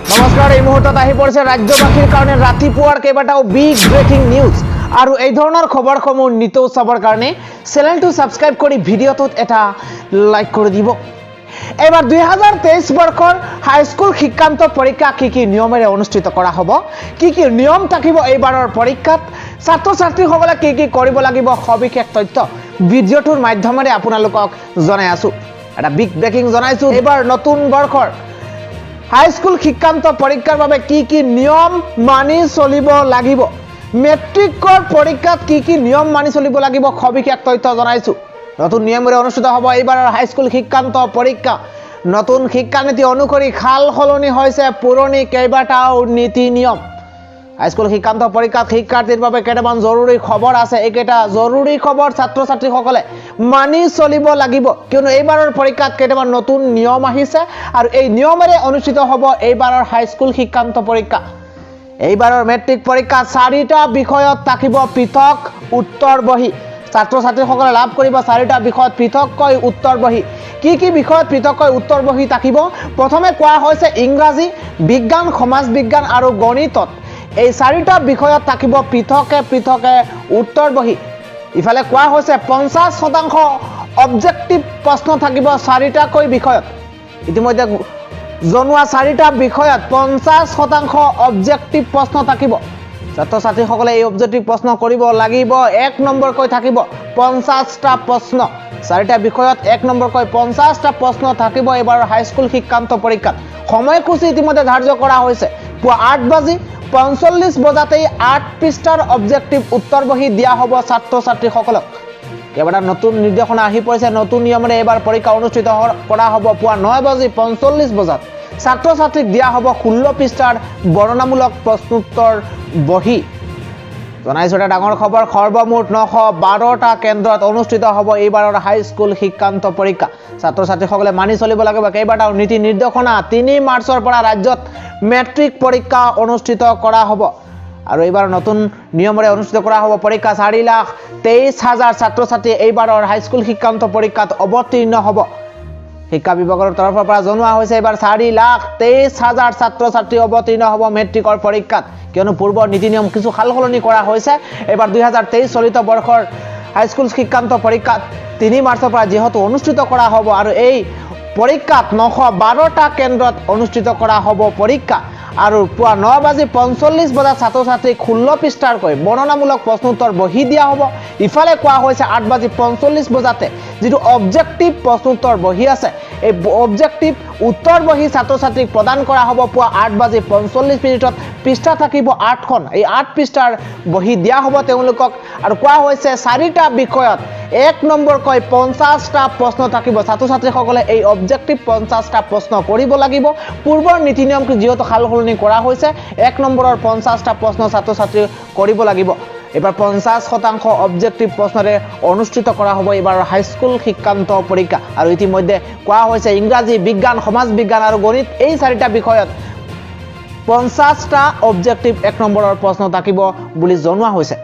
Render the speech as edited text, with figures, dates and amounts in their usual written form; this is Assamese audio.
নমস্কাৰ, এই মুহূৰ্তত আহি পৰিছে ৰাজ্যবাসীৰ কাৰণে ৰাতিপুৱাৰ কেইবাটাও বিগ ব্ৰেকিং নিউজ আৰু এই ধৰণৰ খবৰসমূহ নিতৌ চাবৰ কাৰণে চেনেলটো ছাবস্ক্ৰাইব কৰি ভিডিঅ'টোত এটা লাইক কৰি দিব। এবাৰ 2023 বৰ্ষৰ হাইস্কুল শিক্ষান্ত পৰীক্ষা কি নিয়মেৰে অনুষ্ঠিত কৰা হ'ব, কি নিয়ম থাকিব এইবাৰৰ পৰীক্ষাত, ছাত্ৰ ছাত্ৰীসকলে কি কৰিব লাগিব, সবিশেষ তথ্য ভিডিঅ'টোৰ মাধ্যমেৰে আপোনালোকক জনাই আছো। এটা বিগ ব্ৰেকিং জনাইছো, এইবাৰ নতুন বৰ্ষৰ হাইস্কুল শিক্ষান্ত পৰীক্ষাৰ বাবে কি নিয়ম মানি চলিব লাগিব, মেট্ৰিকৰ পৰীক্ষাত কি নিয়ম মানি চলিব লাগিব, সবিশেষ তথ্য জনাইছো। নতুন নিয়মেৰে অনুষ্ঠিত হ'ব এইবাৰৰ হাইস্কুল শিক্ষান্ত পৰীক্ষা। নতুন শিক্ষানীতি অনুসৰি সাল সলনি হৈছে পুৰণি কেইবাটাও নীতি নিয়ম। হাইস্কুল শিক্ষান্ত পৰীক্ষাত শিক্ষাৰ্থীৰ বাবে কেইটামান জৰুৰী খবৰ আছে। এইকেইটা জৰুৰী খবৰ ছাত্ৰ ছাত্ৰীসকলে মানি চলিব লাগিব, কিয়নো এইবাৰৰ পৰীক্ষাত কেইটামান নতুন নিয়ম আহিছে আৰু এই নিয়মেৰে অনুষ্ঠিত হ'ব এইবাৰৰ হাইস্কুল শিক্ষান্ত পৰীক্ষা। এইবাৰৰ মেট্ৰিক পৰীক্ষা 4টা বিষয়ত থাকিব পৃথক উত্তৰ বহী। ছাত্ৰ ছাত্ৰীসকলে লাভ কৰিব 4টা বিষয়ত পৃথককৈ উত্তৰ বহী। কি বিষয়ত পৃথককৈ উত্তৰ বহী থাকিব? প্ৰথমে কোৱা হৈছে ইংৰাজী, বিজ্ঞান, সমাজ বিজ্ঞান আৰু গণিতত এই 4টা বিষয়ত থাকিব পৃথকে উত্তৰ বহী। ইফালে কোৱা হৈছে 50% অবজেক্টিভ প্ৰশ্ন থাকিব 4টাকৈ বিষয়ত। ইতিমধ্যে জনোৱা 4টা বিষয়ত 50% অবজেক্টিভ প্ৰশ্ন থাকিব। ছাত্ৰ ছাত্ৰীসকলে এই অবজেক্টিভ প্ৰশ্ন কৰিব লাগিব। 1 নম্বৰকৈ থাকিব 50টা প্ৰশ্ন। 4টা বিষয়ত 1 নম্বৰকৈ 50টা প্ৰশ্ন থাকিব এইবাৰৰ হাইস্কুল শিক্ষান্ত পৰীক্ষাত। সময়সূচী ইতিমধ্যে ধাৰ্য কৰা হৈছে। পুৱা 8:45 বজাতেই 8 পৃষ্ঠাৰ অবজেক্টিভ উত্তৰ বহী দিয়া হ'ব ছাত্ৰ ছাত্ৰীসকলক। কেইবাটা নতুন নিৰ্দেশনা আহি পৰিছে। নতুন নিয়মেৰে এইবাৰ পৰীক্ষা অনুষ্ঠিত কৰা হ'ব পুৱা 9:45 বজাত। ছাত্ৰ ছাত্ৰীক দিয়া হ'ব 16 পৃষ্ঠাৰ বৰ্ণনামূলক প্ৰশ্নোত্তৰ বহী। জনাইছো এটা ডাঙৰ খবৰ, সৰ্বমুঠ 912টা কেন্দ্ৰত অনুষ্ঠিত হ'ব এইবাৰৰ হাইস্কুল শিক্ষান্ত পৰীক্ষা। ছাত্ৰ ছাত্ৰীসকলে মানি চলিব লাগিব কেইবাটাও নীতি নিৰ্দেশনা। 3 মাৰ্চৰ পৰা ৰাজ্যত মেট্ৰিক পৰীক্ষা অনুষ্ঠিত কৰা হ'ব আৰু এইবাৰ নতুন নিয়মেৰে অনুষ্ঠিত কৰা হ'ব পৰীক্ষা। 4,23,000 ছাত্ৰ ছাত্ৰী এইবাৰৰ হাইস্কুল শিক্ষান্ত পৰীক্ষাত অৱতীৰ্ণ হ'ব। শিক্ষা বিভাগৰ তৰফৰ পৰা জনোৱা হৈছে এইবাৰ 4,23,000 ছাত্ৰ ছাত্ৰী অৱতীৰ্ণ হ'ব মেট্ৰিকৰ পৰীক্ষাত, কিয়নো পূৰ্বৰ নীতি নিয়ম কিছু সাল সলনি কৰা হৈছে। এইবাৰ 2023 চলিত বৰ্ষৰ হাইস্কুল শিক্ষান্ত পৰীক্ষাত 3 মাৰ্চৰ পৰা যিহেতু অনুষ্ঠিত কৰা হ'ব আৰু এই পৰীক্ষাত 912টা কেন্দ্ৰত অনুষ্ঠিত কৰা হ'ব পৰীক্ষা আৰু পুৱা 9:45 বজাত ছাত্ৰ ছাত্ৰীক 16 পৃষ্ঠাৰকৈ বৰ্ণনামূলক প্ৰশ্নোত্তৰ বহী দিয়া হ'ব। ইফালে কোৱা হৈছে 8:45 বজাতে যিটো অবজেক্টিভ প্ৰশ্নোত্তৰ বহী আছে, এই অবজেক্টিভ উত্তৰ বহী ছাত্ৰ ছাত্ৰীক প্ৰদান কৰা হ'ব পুৱা 8:45 পৃষ্ঠা থাকিব 8খন। এই 8 পৃষ্ঠাৰ বহী দিয়া হ'ব তেওঁলোকক আৰু কোৱা হৈছে 4টা বিষয়ত 1 নম্বৰকৈ 50টা প্ৰশ্ন থাকিব। ছাত্ৰ ছাত্ৰীসকলে এই অবজেক্টিভ 50টা প্ৰশ্ন কৰিব লাগিব। পূৰ্বৰ নীতি নিয়ম যিহেতু সাল সলনি কৰা হৈছে, 1 নম্বৰৰ 50টা প্ৰশ্ন ছাত্ৰ ছাত্ৰী কৰিব লাগিব। এবাৰ 50% অবজেক্টিভ প্ৰশ্নৰে অনুষ্ঠিত কৰা হ'ব এইবাৰ হাইস্কুল শিক্ষান্ত পৰীক্ষা আৰু ইতিমধ্যে কোৱা হৈছে ইংৰাজী, বিজ্ঞান, সমাজ বিজ্ঞান আৰু গণিত এই 4টা বিষয়ত 50টা অবজেক্টিভ 1 নম্বৰৰ প্ৰশ্ন থাকিব বুলি জনোৱা হৈছে।